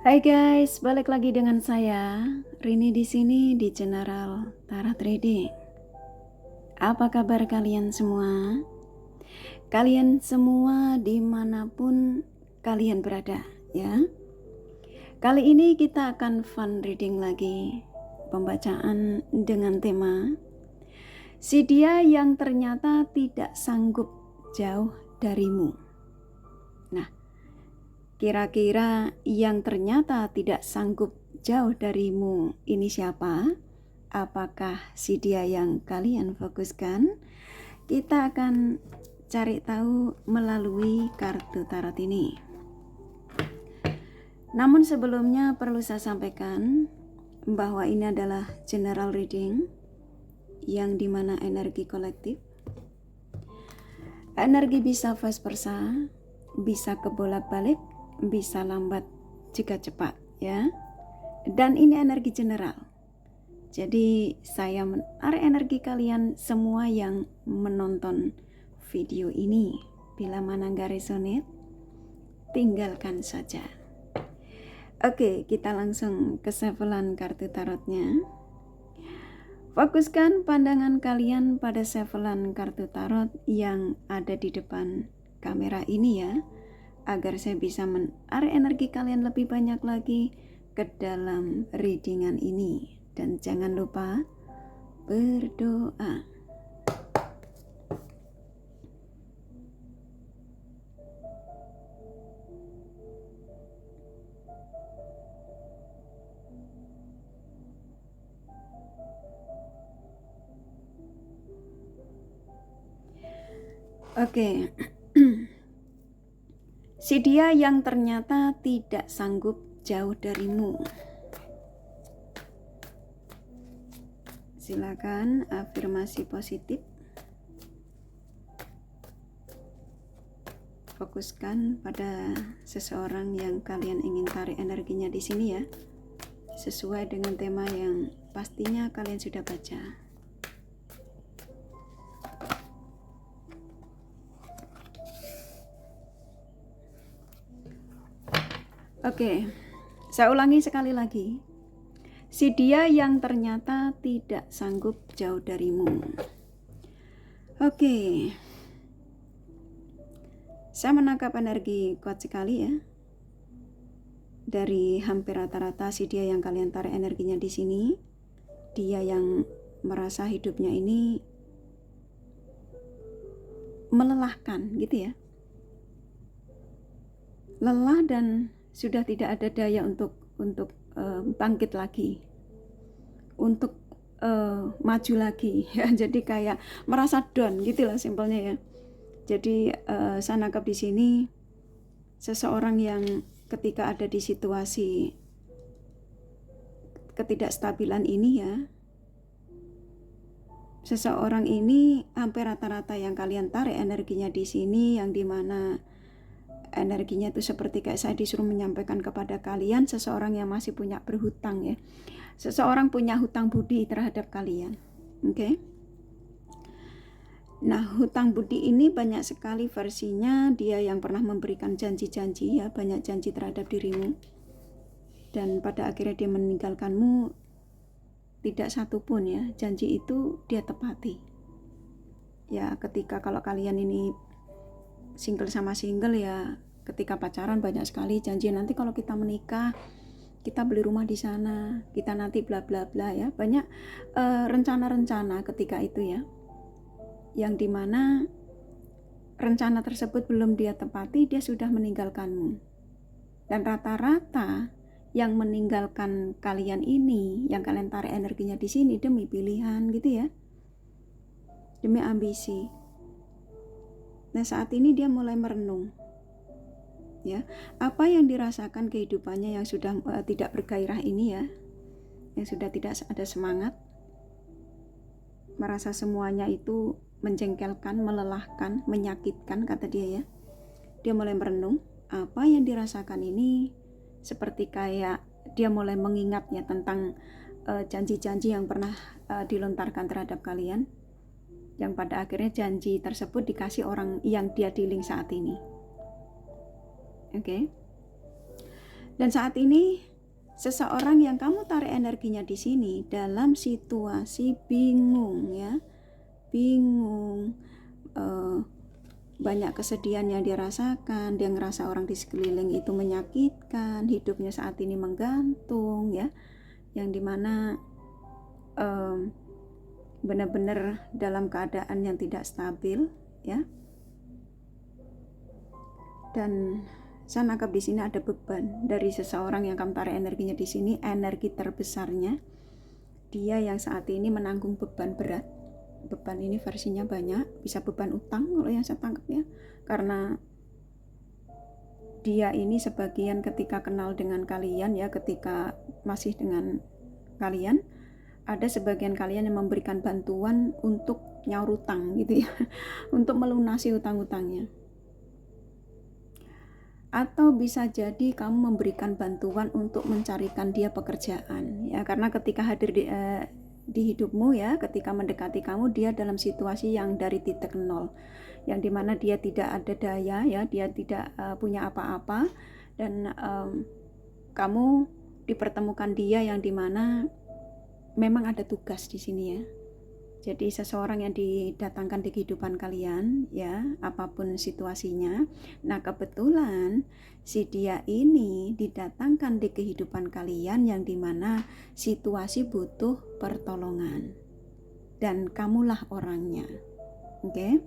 Hai guys, balik lagi dengan saya Rini di sini di General Tarot Reading. Apa kabar kalian semua? Kalian semua dimanapun kalian berada, ya. Kali ini kita akan fun reading lagi, pembacaan dengan tema si dia yang ternyata tidak sanggup jauh darimu. Nah, kira-kira yang ternyata tidak sanggup jauh darimu ini siapa? Apakah si dia yang kalian fokuskan? Kita akan cari tahu melalui kartu tarot ini. Namun sebelumnya perlu saya sampaikan bahwa ini adalah general reading yang dimana energi kolektif. Energi bisa vice versa, bisa kebolak-balik, bisa lambat jika cepat, ya. Dan ini energi general. Jadi saya menarik energi kalian semua yang menonton video ini. Bila mana nggak resonate, tinggalkan saja. Oke, kita langsung ke sevelan kartu tarotnya. Fokuskan pandangan kalian pada sevelan kartu tarot yang ada di depan kamera ini ya, agar saya bisa menarik energi kalian lebih banyak lagi ke dalam readingan ini. Dan jangan lupa berdoa. Oke. Si dia yang ternyata tidak sanggup jauh darimu. Silakan afirmasi positif. Fokuskan pada seseorang yang kalian ingin tarik energinya di sini ya. Sesuai dengan tema yang pastinya kalian sudah baca. Oke, saya ulangi sekali lagi. Si dia yang ternyata tidak sanggup jauh darimu. Oke, saya menangkap energi kuat sekali ya. Dari hampir rata-rata si dia yang kalian tarik energinya di sini, dia yang merasa hidupnya ini melelahkan gitu ya. Lelah dan sudah tidak ada daya untuk bangkit lagi, untuk maju lagi ya. Jadi kayak merasa down gitulah simpelnya ya. Jadi saya nangkap di sini seseorang yang ketika ada di situasi ketidakstabilan ini ya, seseorang ini hampir rata-rata yang kalian tarik energinya di sini, yang dimana energinya itu seperti kayak saya disuruh menyampaikan kepada kalian, seseorang yang masih punya berhutang ya. Seseorang punya hutang budi terhadap kalian. Oke. Nah, hutang budi ini banyak sekali versinya. Dia yang pernah memberikan janji-janji ya, banyak janji terhadap dirimu. Dan pada akhirnya dia meninggalkanmu, tidak satu pun ya janji itu dia tepati. Ya, ketika kalau kalian ini single sama single ya, ketika pacaran banyak sekali janji, nanti kalau kita menikah kita beli rumah di sana, kita nanti bla bla bla ya, banyak rencana-rencana ketika itu ya, yang dimana rencana tersebut belum dia tepati, dia sudah meninggalkanmu. Dan rata-rata yang meninggalkan kalian ini, yang kalian tarik energinya di sini demi pilihan gitu ya, demi ambisi. Nah, saat ini dia mulai merenung ya, apa yang dirasakan kehidupannya yang sudah tidak bergairah ini ya, yang sudah tidak ada semangat, merasa semuanya itu menjengkelkan, melelahkan, menyakitkan kata dia ya. Dia mulai merenung apa yang dirasakan ini, seperti kayak dia mulai mengingat ya tentang janji-janji yang pernah dilontarkan terhadap kalian, yang pada akhirnya janji tersebut dikasih orang yang dia dealing saat ini. Oke. Dan saat ini seseorang yang kamu tarik energinya di sini dalam situasi bingung ya, bingung, banyak kesedihan yang dia rasakan, dia ngerasa orang di sekeliling itu menyakitkan, hidupnya saat ini menggantung ya, yang dimana benar-benar dalam keadaan yang tidak stabil ya. Dan saya nangkap di sini ada beban dari seseorang yang kamu tarik energinya di sini, energi terbesarnya dia yang saat ini menanggung beban berat. Beban ini versinya banyak, bisa beban utang kalau yang saya tangkap ya, karena dia ini sebagian ketika kenal dengan kalian ya, ketika masih dengan kalian, ada sebagian kalian yang memberikan bantuan untuk nyaur utang gitu ya, untuk melunasi utang-utangnya. Atau bisa jadi kamu memberikan bantuan untuk mencarikan dia pekerjaan ya, karena ketika hadir di hidupmu ya, ketika mendekati kamu, dia dalam situasi yang dari titik nol, yang dimana dia tidak ada daya ya, dia tidak punya apa-apa, dan kamu dipertemukan dia yang dimana memang ada tugas di sini ya. Jadi seseorang yang didatangkan di kehidupan kalian ya, apapun situasinya. Nah kebetulan si dia ini didatangkan di kehidupan kalian yang dimana situasi butuh pertolongan. Dan kamulah orangnya. Oke?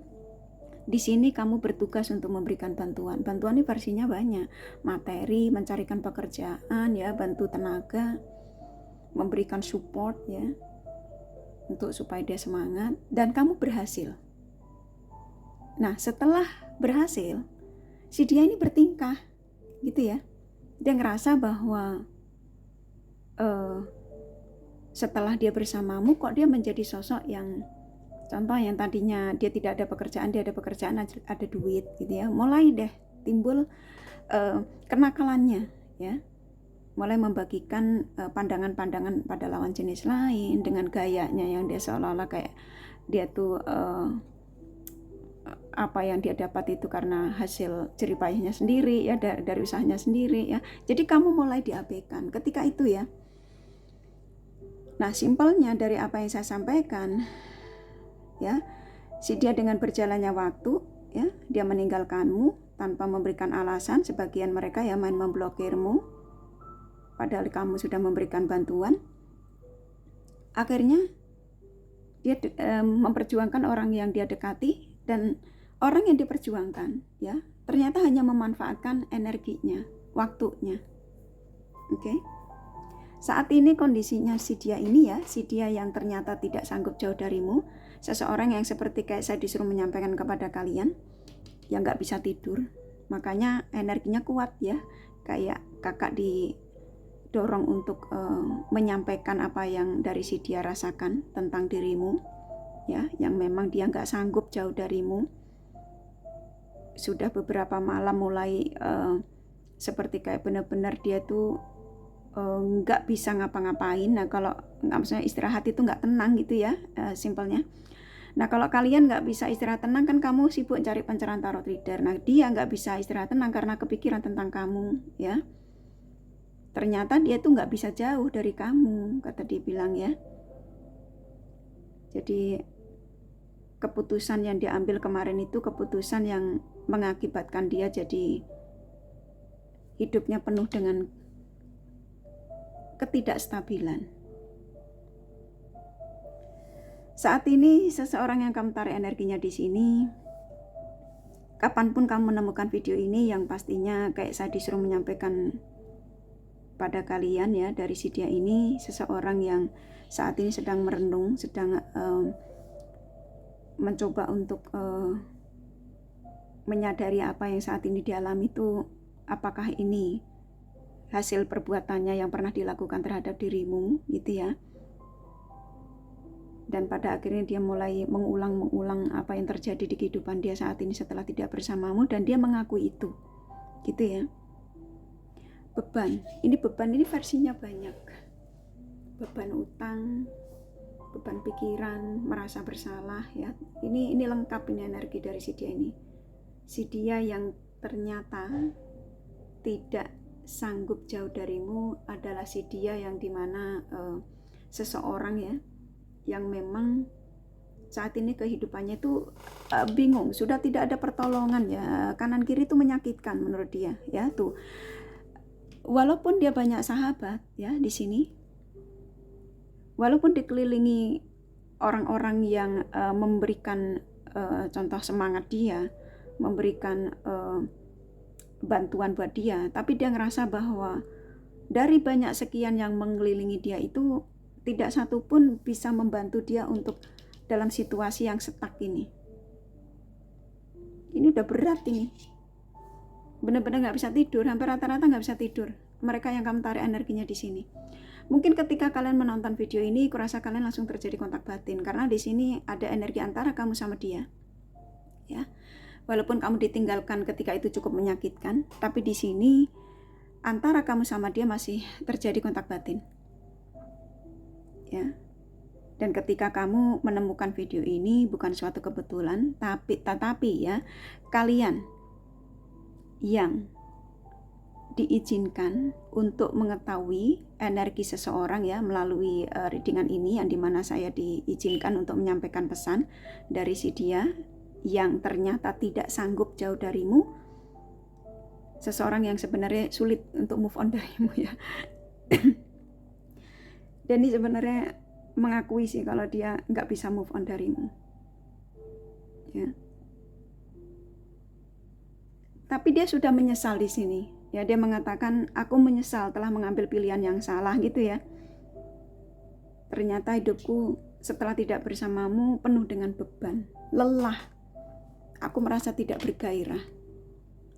Di sini kamu bertugas untuk memberikan bantuan. Bantuan ini versinya banyak. Materi, mencarikan pekerjaan ya, bantu tenaga, memberikan support ya, untuk supaya dia semangat, dan kamu berhasil. Nah setelah berhasil, si dia ini bertingkah gitu ya, dia ngerasa bahwa setelah dia bersamamu kok dia menjadi sosok yang, contoh yang tadinya dia tidak ada pekerjaan, dia ada pekerjaan, ada duit gitu ya, mulai deh timbul kenakalannya ya, mulai membagikan pandangan-pandangan pada lawan jenis lain dengan gayanya yang dia seolah-olah kayak dia tuh apa yang dia dapat itu karena hasil jeripayahnya sendiri ya, dari usahanya sendiri ya. Jadi kamu mulai diabaikan ketika itu ya. Nah simpelnya dari apa yang saya sampaikan ya, si dia dengan berjalannya waktu ya, dia meninggalkanmu tanpa memberikan alasan. Sebagian mereka ya main memblokirmu padahal kamu sudah memberikan bantuan. Akhirnya dia memperjuangkan orang yang dia dekati, dan orang yang diperjuangkan ya ternyata hanya memanfaatkan energinya, waktunya. Oke. Saat ini kondisinya si dia ini ya, si dia yang ternyata tidak sanggup jauh darimu, seseorang yang seperti kayak saya disuruh menyampaikan kepada kalian, yang gak bisa tidur, makanya energinya kuat ya, kayak kakak didorong untuk menyampaikan apa yang dari si dia rasakan tentang dirimu ya, yang memang dia gak sanggup jauh darimu. Sudah beberapa malam mulai seperti kayak benar-benar dia tuh nggak bisa ngapa-ngapain. Nah kalau maksudnya istirahat itu nggak tenang gitu ya, simpelnya. Nah kalau kalian nggak bisa istirahat tenang kan kamu sibuk cari pencerahan tarot reader. Nah dia nggak bisa istirahat tenang karena kepikiran tentang kamu ya. Ternyata dia tuh nggak bisa jauh dari kamu, kata dia bilang ya. Jadi keputusan yang diambil kemarin itu keputusan yang mengakibatkan dia jadi hidupnya penuh dengan ketidakstabilan. Saat ini seseorang yang kamu tarik energinya di sini, kapanpun kamu menemukan video ini, yang pastinya kayak saya disuruh menyampaikan pada kalian ya, dari si dia ini seseorang yang saat ini sedang merenung, sedang mencoba untuk menyadari apa yang saat ini dialami itu, apakah ini hasil perbuatannya yang pernah dilakukan terhadap dirimu gitu ya. Dan pada akhirnya dia mulai mengulang apa yang terjadi di kehidupan dia saat ini setelah tidak bersamamu, dan dia mengakui itu gitu ya. Beban ini versinya banyak. Beban utang, beban pikiran, merasa bersalah ya. Ini lengkap ini energi dari si dia ini. Si dia yang ternyata tidak sanggup jauh darimu adalah si dia yang dimana seseorang ya yang memang saat ini kehidupannya itu bingung, sudah tidak ada pertolongan ya, kanan kiri itu menyakitkan menurut dia ya. Tuh, walaupun dia banyak sahabat ya di sini, walaupun dikelilingi orang-orang yang memberikan contoh semangat dia, memberikan bantuan buat dia, tapi dia ngerasa bahwa dari banyak sekian yang mengelilingi dia itu tidak satu pun bisa membantu dia untuk dalam situasi yang stuck ini. Ini udah berat ini. Benar-benar nggak bisa tidur, hampir rata-rata nggak bisa tidur. Mereka yang kamu tarik energinya di sini. Mungkin ketika kalian menonton video ini, kurasa kalian langsung terjadi kontak batin karena di sini ada energi antara kamu sama dia. Ya. Walaupun kamu ditinggalkan ketika itu cukup menyakitkan, tapi di sini antara kamu sama dia masih terjadi kontak batin. Ya. Dan ketika kamu menemukan video ini bukan suatu kebetulan, tetapi ya, kalian yang diizinkan untuk mengetahui energi seseorang ya melalui readingan ini, yang dimana saya diizinkan untuk menyampaikan pesan dari si dia yang ternyata tidak sanggup jauh darimu, seseorang yang sebenarnya sulit untuk move on darimu ya. Dan ini sebenarnya mengakui sih kalau dia nggak bisa move on darimu ya. Tapi dia sudah menyesal di sini ya, dia mengatakan aku menyesal telah mengambil pilihan yang salah gitu ya. Ternyata hidupku setelah tidak bersamamu penuh dengan beban, lelah, aku merasa tidak bergairah.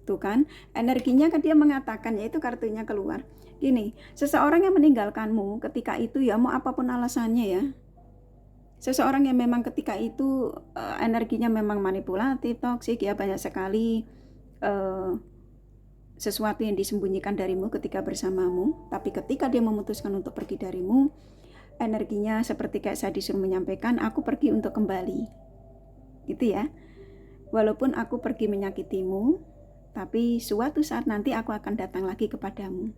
Tuh kan energinya kan dia mengatakan, yaitu kartunya keluar gini, seseorang yang meninggalkanmu ketika itu ya, mau apapun alasannya ya, seseorang yang memang ketika itu energinya memang manipulatif, toksik ya, banyak sekali sesuatu yang disembunyikan darimu ketika bersamamu. Tapi ketika dia memutuskan untuk pergi darimu, energinya seperti kayak saya disuruh menyampaikan, aku pergi untuk kembali gitu ya. Walaupun aku pergi menyakitimu, tapi suatu saat nanti aku akan datang lagi kepadamu.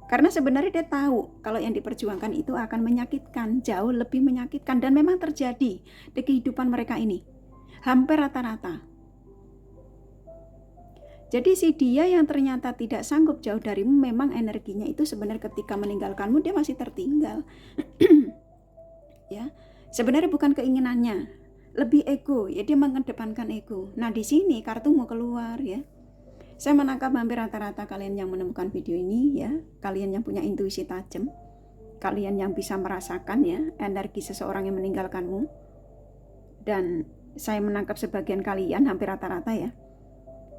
Karena sebenarnya dia tahu kalau yang diperjuangkan itu akan menyakitkan, jauh lebih menyakitkan, dan memang terjadi di kehidupan mereka ini. Hampir rata-rata. Jadi si dia yang ternyata tidak sanggup jauh darimu, memang energinya itu sebenarnya ketika meninggalkanmu dia masih tertinggal. Ya, sebenarnya bukan keinginannya, lebih ego, ya dia mengedepankan ego. Nah di sini kartumu keluar ya. Saya menangkap hampir rata-rata kalian yang menemukan video ini ya, kalian yang punya intuisi tajam, kalian yang bisa merasakan ya energi seseorang yang meninggalkanmu. Dan saya menangkap sebagian kalian hampir rata-rata ya,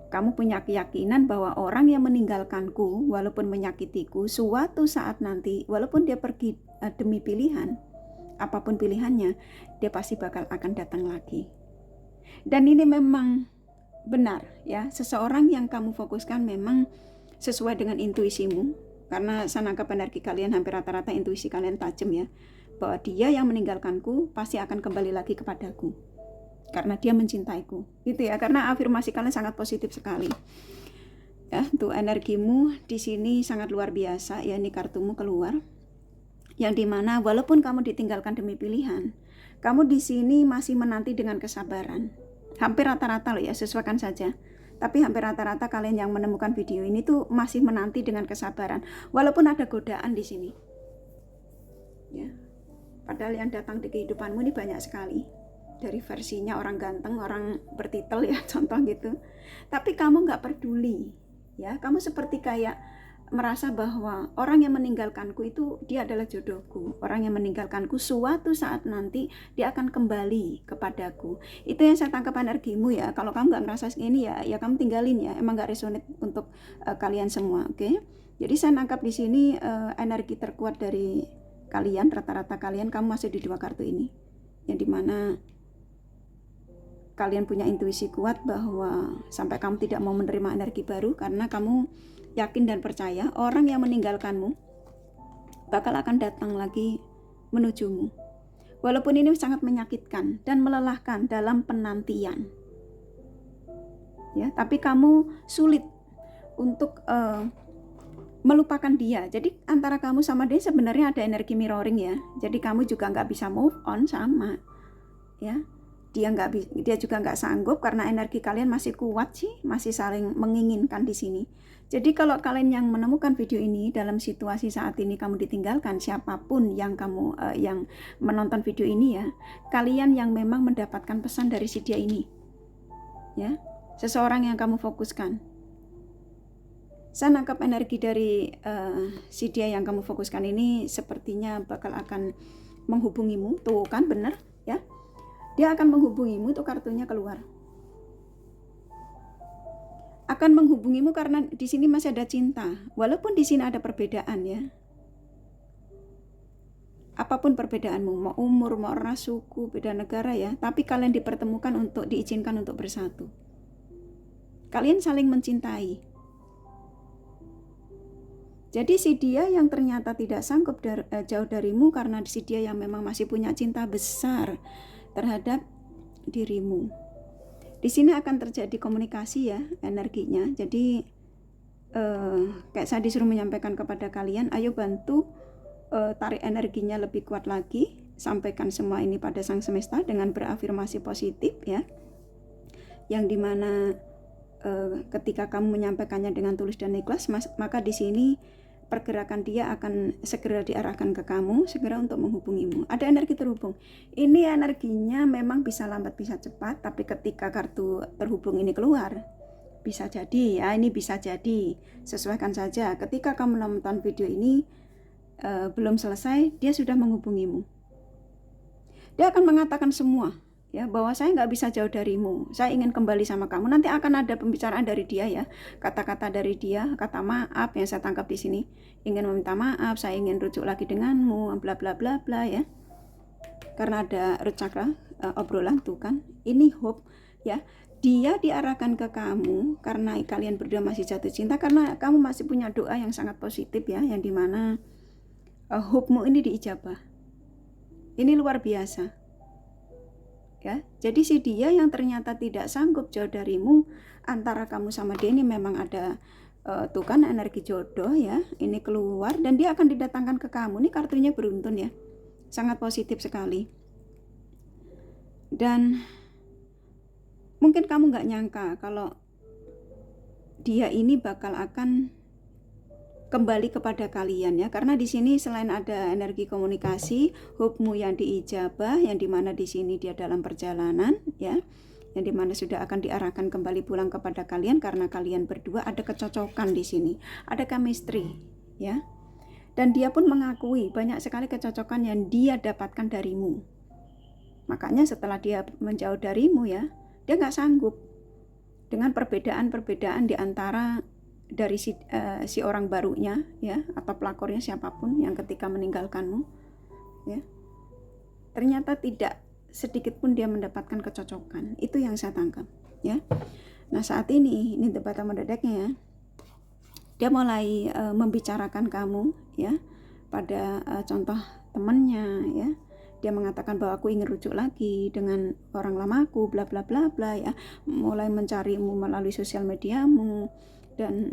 kamu punya keyakinan bahwa orang yang meninggalkanku walaupun menyakitiku, suatu saat nanti walaupun dia pergi demi pilihan, apapun pilihannya, dia pasti bakal akan datang lagi. Dan ini memang benar ya, seseorang yang kamu fokuskan memang sesuai dengan intuisimu, karena saya nangkap energi kalian hampir rata-rata intuisi kalian tajam ya, bahwa dia yang meninggalkanku pasti akan kembali lagi kepadaku karena dia mencintaiku gitu ya, karena afirmasi kalian sangat positif sekali ya. Tuh energimu di sini sangat luar biasa ya. Ini kartumu keluar yang dimana walaupun kamu ditinggalkan demi pilihan, kamu di sini masih menanti dengan kesabaran. Hampir rata-rata loh ya, sesuaikan saja. Tapi hampir rata-rata kalian yang menemukan video ini tuh masih menanti dengan kesabaran, walaupun ada godaan di sini. Ya, padahal yang datang di kehidupanmu ini banyak sekali. Dari versinya orang ganteng, orang bertitel ya, contoh gitu. Tapi kamu nggak peduli, ya. Kamu seperti kayak merasa bahwa orang yang meninggalkanku itu dia adalah jodohku. Orang yang meninggalkanku suatu saat nanti dia akan kembali kepadaku. Itu yang saya tangkap energimu ya. Kalau kamu nggak ngerasa ini ya, ya kamu tinggalin ya. Emang nggak resonate untuk kalian semua, oke? Jadi saya nangkap di sini energi terkuat dari kalian, rata-rata kalian, kamu masih di dua kartu ini, yang dimana kalian punya intuisi kuat bahwa sampai kamu tidak mau menerima energi baru karena kamu yakin dan percaya orang yang meninggalkanmu bakal akan datang lagi menujumu. Walaupun ini sangat menyakitkan dan melelahkan dalam penantian. Ya, tapi kamu sulit untuk melupakan dia. Jadi antara kamu sama dia sebenarnya ada energi mirroring ya. Jadi kamu juga nggak bisa move on sama, ya. Dia juga nggak sanggup karena energi kalian masih kuat sih, masih saling menginginkan di sini. Jadi kalau kalian yang menemukan video ini dalam situasi saat ini kamu ditinggalkan, siapapun yang kamu yang menonton video ini ya, kalian yang memang mendapatkan pesan dari si dia ini, ya, seseorang yang kamu fokuskan. Saya nangkap energi dari si dia yang kamu fokuskan ini sepertinya bakal akan menghubungimu, tuh kan bener ya, dia akan menghubungimu, tuh kartunya keluar. Akan menghubungimu karena di sini masih ada cinta, walaupun di sini ada perbedaan ya. Apapun perbedaanmu, mau umur, mau ras, suku, beda negara ya, tapi kalian dipertemukan untuk diizinkan untuk bersatu. Kalian saling mencintai. Jadi si dia yang ternyata tidak sanggup jauh darimu karena si dia yang memang masih punya cinta besar terhadap dirimu. Di sini akan terjadi komunikasi ya, energinya. Jadi kayak saya disuruh menyampaikan kepada kalian, ayo bantu tarik energinya lebih kuat lagi, sampaikan semua ini pada Sang Semesta dengan berafirmasi positif ya, yang dimana ketika kamu menyampaikannya dengan tulus dan ikhlas, maka di sini pergerakan dia akan segera diarahkan ke kamu, segera untuk menghubungimu. Ada energi terhubung. Ini energinya memang bisa lambat bisa cepat, tapi ketika kartu terhubung ini keluar, bisa jadi ya, ini bisa jadi. Sesuaikan saja. Ketika kamu nonton video ini belum selesai, dia sudah menghubungimu. Dia akan mengatakan semua ya, bahwa saya nggak bisa jauh darimu, saya ingin kembali sama kamu. Nanti akan ada pembicaraan dari dia ya, kata-kata dari dia, kata maaf yang saya tangkap di sini, ingin meminta maaf, saya ingin rujuk lagi denganmu, bla bla bla bla ya, karena ada root chakra obrolan tuh kan. Ini hope ya, dia diarahkan ke kamu karena kalian berdua masih jatuh cinta, karena kamu masih punya doa yang sangat positif ya, yang dimana hope-mu ini diijabah. Ini luar biasa ya. Jadi si dia yang ternyata tidak sanggup jauh darimu, antara kamu sama dia ini memang ada tuh kan energi jodoh ya, ini keluar dan dia akan didatangkan ke kamu. Ini kartunya beruntun ya, sangat positif sekali. Dan mungkin kamu nggak nyangka kalau dia ini bakal akan kembali kepada kalian ya, karena di sini selain ada energi komunikasi, hope-mu yang diijabah, yang dimana di sini dia dalam perjalanan ya, yang dimana sudah akan diarahkan kembali pulang kepada kalian karena kalian berdua ada kecocokan di sini, ada chemistry ya, dan dia pun mengakui banyak sekali kecocokan yang dia dapatkan darimu. Makanya setelah dia menjauh darimu ya, dia nggak sanggup dengan perbedaan-perbedaan di antara dari si orang barunya ya, atau pelakornya siapapun yang ketika meninggalkanmu ya, ternyata tidak sedikit pun dia mendapatkan kecocokan. Itu yang saya tangkap ya. Nah saat ini debat mendedaknya ya, dia mulai membicarakan kamu ya pada contoh temannya ya. Dia mengatakan bahwa aku ingin rujuk lagi dengan orang lamaku, bla bla bla bla ya, mulai mencarimu melalui sosial mediamu. Dan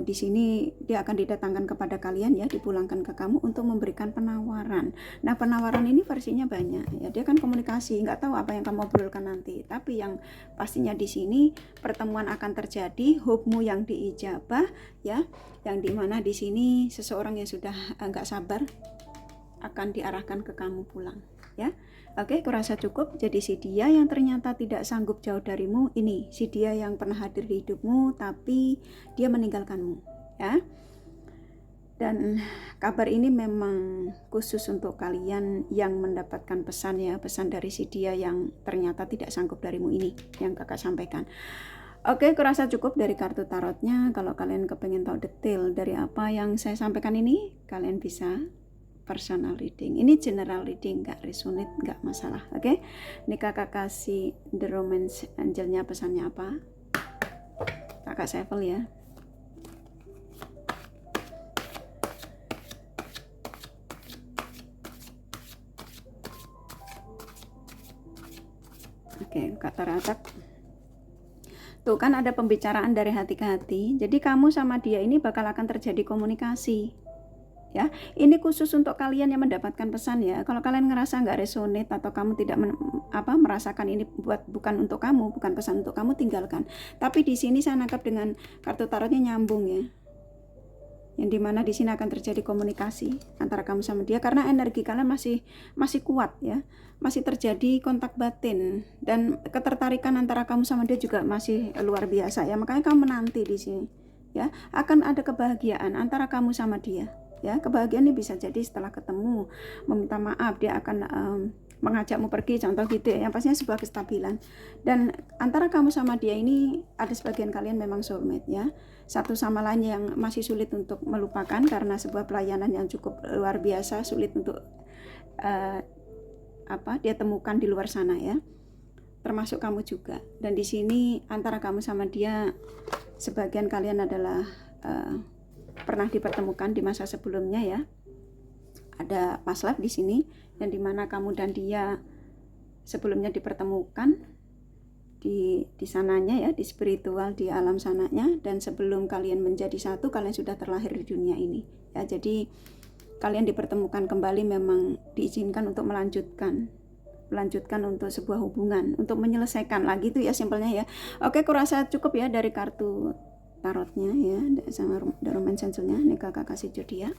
di sini dia akan didatangkan kepada kalian ya, dipulangkan ke kamu untuk memberikan penawaran. Nah penawaran ini versinya banyak ya, dia kan komunikasi, nggak tahu apa yang kamu obrolkan nanti, tapi yang pastinya di sini pertemuan akan terjadi, hope-mu yang diijabah ya, yang dimana di sini seseorang yang sudah nggak sabar akan diarahkan ke kamu pulang ya. Oke, kurasa cukup. Jadi si dia yang ternyata tidak sanggup jauh darimu, ini si dia yang pernah hadir di hidupmu tapi dia meninggalkanmu ya. Dan kabar ini memang khusus untuk kalian yang mendapatkan pesan ya, pesan dari si dia yang ternyata tidak sanggup darimu ini yang kakak sampaikan. Oke, kurasa cukup dari kartu tarotnya. Kalau kalian kepengen tahu detail dari apa yang saya sampaikan ini, kalian bisa personal reading. Ini general reading, nggak resonate, nggak masalah. Oke, ini kakak kasih The Romance Angelnya pesannya apa, kakak Sevel ya. Oke, kata Taratak. Tuh kan ada pembicaraan dari hati ke hati. Jadi kamu sama dia ini bakal akan terjadi komunikasi. Ya, ini khusus untuk kalian yang mendapatkan pesan ya. Kalau kalian ngerasa nggak resonate atau kamu tidak merasakan ini bukan untuk kamu, bukan pesan untuk kamu, tinggalkan. Tapi di sini saya nangkap dengan kartu tarotnya nyambung ya. Yang dimana di sini akan terjadi komunikasi antara kamu sama dia karena energi kalian masih kuat ya, masih terjadi kontak batin dan ketertarikan antara kamu sama dia juga masih luar biasa ya. Makanya kamu menanti di sini ya, akan ada kebahagiaan antara kamu sama dia ya. Kebahagiaan ini bisa jadi setelah ketemu, meminta maaf, dia akan mengajakmu pergi, contoh gitu ya. Yang pastinya sebuah kestabilan. Dan antara kamu sama dia ini ada sebagian kalian memang soulmate ya, satu sama lain yang masih sulit untuk melupakan karena sebuah pelayanan yang cukup luar biasa, sulit untuk dia temukan di luar sana ya, termasuk kamu juga. Dan di sini antara kamu sama dia sebagian kalian adalah pernah dipertemukan di masa sebelumnya ya. Ada past life di sini, dan dimana kamu dan dia sebelumnya dipertemukan di sananya ya, di spiritual, di alam sananya, dan sebelum kalian menjadi satu, kalian sudah terlahir di dunia ini ya. Jadi kalian dipertemukan kembali, memang diizinkan untuk melanjutkan untuk sebuah hubungan, untuk menyelesaikan lagi itu ya, simpelnya ya. Oke, kurasa cukup ya dari kartu tarotnya ya, sama romance angel-nya. Ini kakak kasih zodiak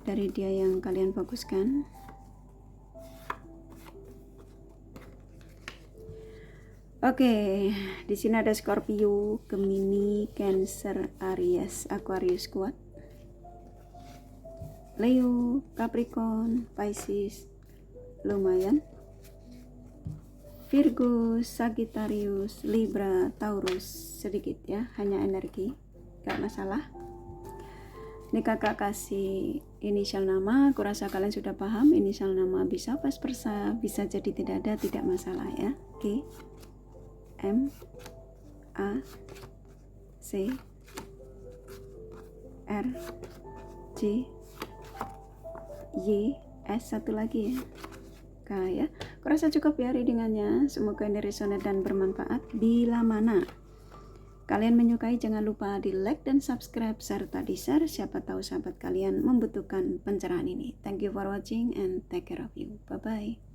dari dia yang kalian fokuskan. Oke, di sini ada Scorpio, Gemini, Cancer, Aries, Aquarius kuat, Leo, Capricorn, Pisces lumayan, Virgo, Sagittarius, Libra, Taurus sedikit ya, hanya energi, gak masalah. Ini kakak kasih inisial nama, kurasa kalian sudah paham. Inisial nama bisa pas persa, bisa jadi tidak ada, tidak masalah ya. G, M, A, C, R, J, Y, S, satu lagi ya, K ya. Kurasa cukup ya readingannya. Semoga ini resonate dan bermanfaat. Bila mana kalian menyukai, jangan lupa di like dan subscribe serta di share, siapa tahu sahabat kalian membutuhkan pencerahan ini. Thank you for watching and take care of you. Bye bye.